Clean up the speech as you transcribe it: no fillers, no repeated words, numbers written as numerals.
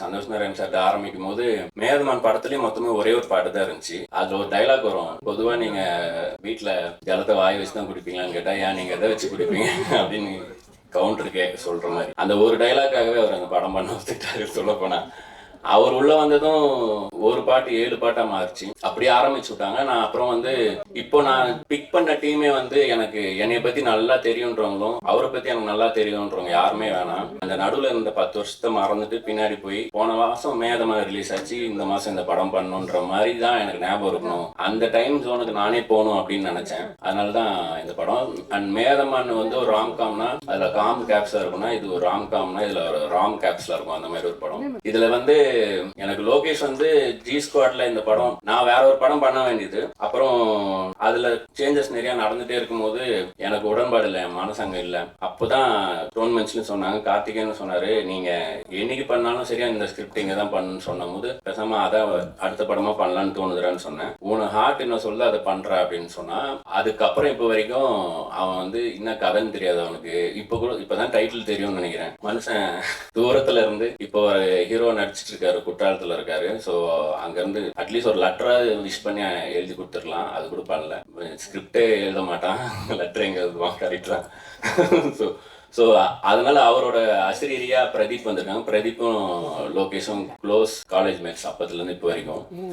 Santhosh Narayan sir ஆரம்பிக்கும் போது மேதமான் படத்துலயும் மொத்தமே ஒரே ஒரு பாட்டு தான் இருந்துச்சு. அதுல ஒரு டைலாக் வரும், பொதுவா நீங்க வீட்டுல ஜலத்தை வாய் வச்சு தான் குடிப்பீங்களான்னு கேட்டா ஏன் நீங்க எதை வச்சு குடிப்பீங்க அப்படின்னு கவுண்டருக்கு சொல்ற மாதிரி அந்த ஒரு டைலாக்காகவே அவர் அந்த படம் பண்ண வச்சுட்டாரு. சொல்ல போனா அவர் உள்ள வந்ததும் ஒரு பாட்டு 7 பாட்டா மாறிச்சு. அப்படியே ஆரம்பிச்சு விட்டாங்க. நான் அப்புறம் இப்போ நான் பிக் பண்ண டீமே எனக்கு என்னைய பத்தி நல்லா தெரியுன்றவங்களும் அவரை பத்தி எனக்கு நல்லா தெரியுன்றவங்க யாருமே வேணாம். அந்த நடுவுல இருந்த 10 வருஷத்தை மறந்துட்டு பின்னாடி போய் போன மாசம் மேதமா ரிலீஸ் ஆச்சு, இந்த மாசம் இந்த படம் பண்ணணுன்ற மாதிரி தான் எனக்கு ஞாபகம் இருக்கணும். அந்த டைம் ஜோனுக்கு நானே போகணும் அப்படின்னு நினைச்சேன். அதனாலதான் இந்த படம். அண்ட் மேதமான் ஒரு ராம் காம்னா அதுல காம் கேப்ஸ்ல இருக்கும்னா, இது ஒரு ராம் காம்னா இதுல ஒரு ராம் கேப்ஸ்ல இருக்கும். அந்த மாதிரி ஒரு படம். இதுல எனக்கு லோகேஷ் ஜி ஸ்குவாட்ல இந்த படம் நான் வேற ஒரு படம் பண்ண வேண்டியது. அப்புறம் அதுல சேஞ்சஸ் நிறைய நடந்துட்டே இருக்கும்போது எனக்கு உடன்பாடு இல்லை, என் மனசங்க இல்லை. அப்போதான் டோன் மென்ஷன் சொன்னாங்க, கார்த்திகேயன் சொன்னாரு, நீங்க என்னைக்கு பண்ணாலும் சரியா இந்த ஸ்கிரிப்ட் இங்க தான் பண்ணணும்னு சொன்னும் போது பேசாம அதான் அடுத்த படமா பண்ணலான்னு தோணுதுறான்னு சொன்னேன். உன ஹார்ட் என்ன சொல்ல அதை பண்ற அப்படின்னு சொன்னா, அதுக்கப்புறம் இப்போ வரைக்கும் அவன் இன்னும் கதைன்னு தெரியாது அவனுக்கு. இப்பதான் டைட்டில் தெரியும்னு நினைக்கிறேன். மனுஷன் தூரத்துல இருந்து இப்போ ஒரு ஹீரோ நடிச்சிட்டு இருக்காரு, குற்றாலத்துல இருக்காரு. ஸோ அங்கிருந்து அட்லீஸ்ட் ஒரு லெட்டரா விஷ் பண்ணி எழுதி கொடுத்துடலாம். அது கூட பண்ணல. ஸ்கிரிப்டே எழுத மாட்டான், லெட்டர் எங்க எழுதுவான் கரெக்டா. ஸோ அதனால அவரோட ஆசிரியரியா பிரதீப் வந்திருக்காங்க. பிரதீப்பும் லோகேஷும் க்ளோஸ் காலேஜ் மேட்ஸ் அப்பத்துல இருந்து இப்போ வரைக்கும்.